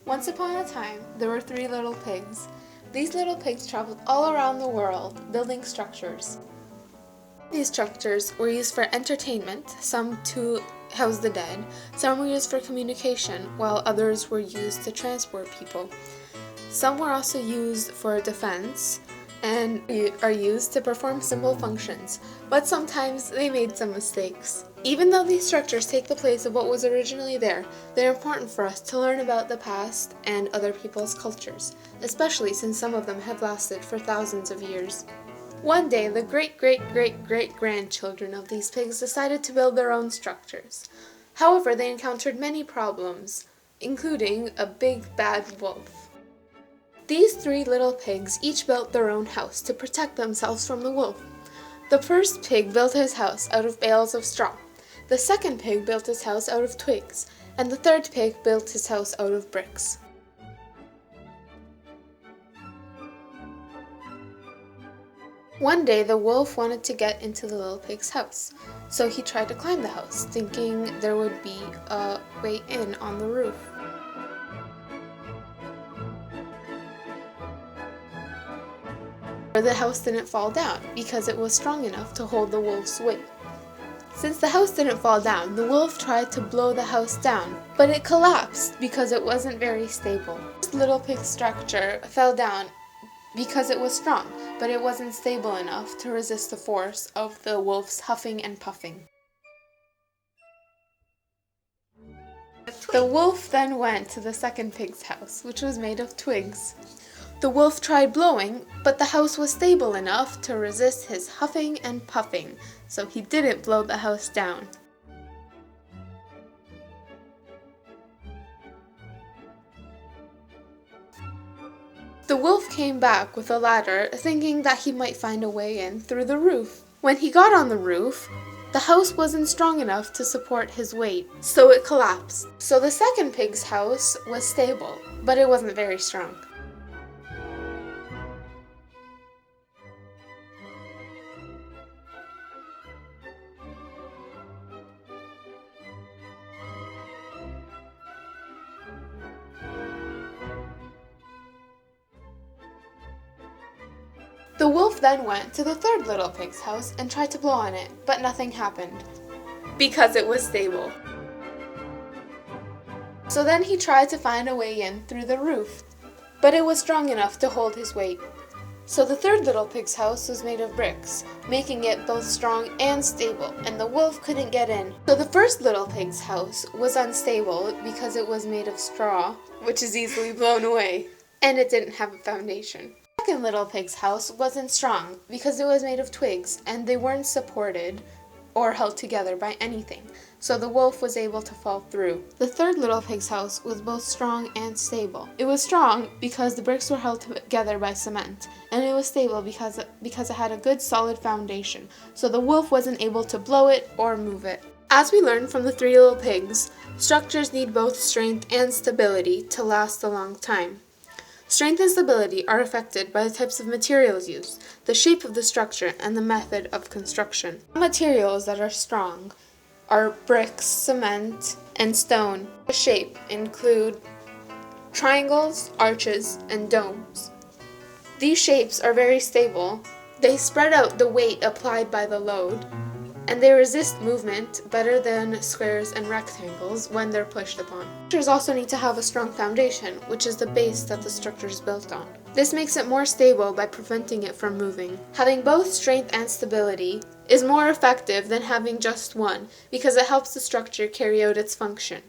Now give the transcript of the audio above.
Once upon a time, there were three little pigs. These little pigs traveled all around the world, building structures. These structures were used for entertainment, some to house the dead, some were used for communication, while others were used to transport people. Some were also used for defense, and are used to perform simple functions, but sometimes they made some mistakes. Even though these structures take the place of what was originally there, they're important for us to learn about the past and other people's cultures, especially since some of them have lasted for thousands of years. One day, the great-great-great-great-grandchildren of these pigs decided to build their own structures. However, they encountered many problems, including a big bad wolf. These three little pigs each built their own house to protect themselves from the wolf. The first pig built his house out of bales of straw. The second pig built his house out of twigs, and the third pig built his house out of bricks. One day the wolf wanted to get into the little pig's house, so he tried to climb the house, thinking there would be a way in on the roof. The house didn't fall down because it was strong enough to hold the wolf's weight. Since the house didn't fall down, the wolf tried to blow the house down, but it collapsed because it wasn't very stable. This little pig's structure fell down because it was strong, but it wasn't stable enough to resist the force of the wolf's huffing and puffing. The wolf then went to the second pig's house, which was made of twigs. The wolf tried blowing, but the house was stable enough to resist his huffing and puffing, so he didn't blow the house down. The wolf came back with a ladder, thinking that he might find a way in through the roof. When he got on the roof, the house wasn't strong enough to support his weight, so it collapsed. So the second pig's house was stable, but it wasn't very strong. The wolf then went to the third little pig's house and tried to blow on it, but nothing happened, because it was stable. So then he tried to find a way in through the roof, but it was strong enough to hold his weight. So the third little pig's house was made of bricks, making it both strong and stable, and the wolf couldn't get in. So the first little pig's house was unstable because it was made of straw, which is easily blown away, and it didn't have a foundation. The second little pig's house wasn't strong because it was made of twigs and they weren't supported or held together by anything, so the wolf was able to fall through. The third little pig's house was both strong and stable. It was strong because the bricks were held together by cement, and it was stable because it had a good solid foundation, so the wolf wasn't able to blow it or move it. As we learned from the three little pigs, structures need both strength and stability to last a long time. Strength and stability are affected by the types of materials used, the shape of the structure, and the method of construction. Materials that are strong are bricks, cement, and stone. The shape include triangles, arches, and domes. These shapes are very stable. They spread out the weight applied by the load, and they resist movement better than squares and rectangles when they're pushed upon. Structures also need to have a strong foundation, which is the base that the structure is built on. This makes it more stable by preventing it from moving. Having both strength and stability is more effective than having just one, because it helps the structure carry out its function.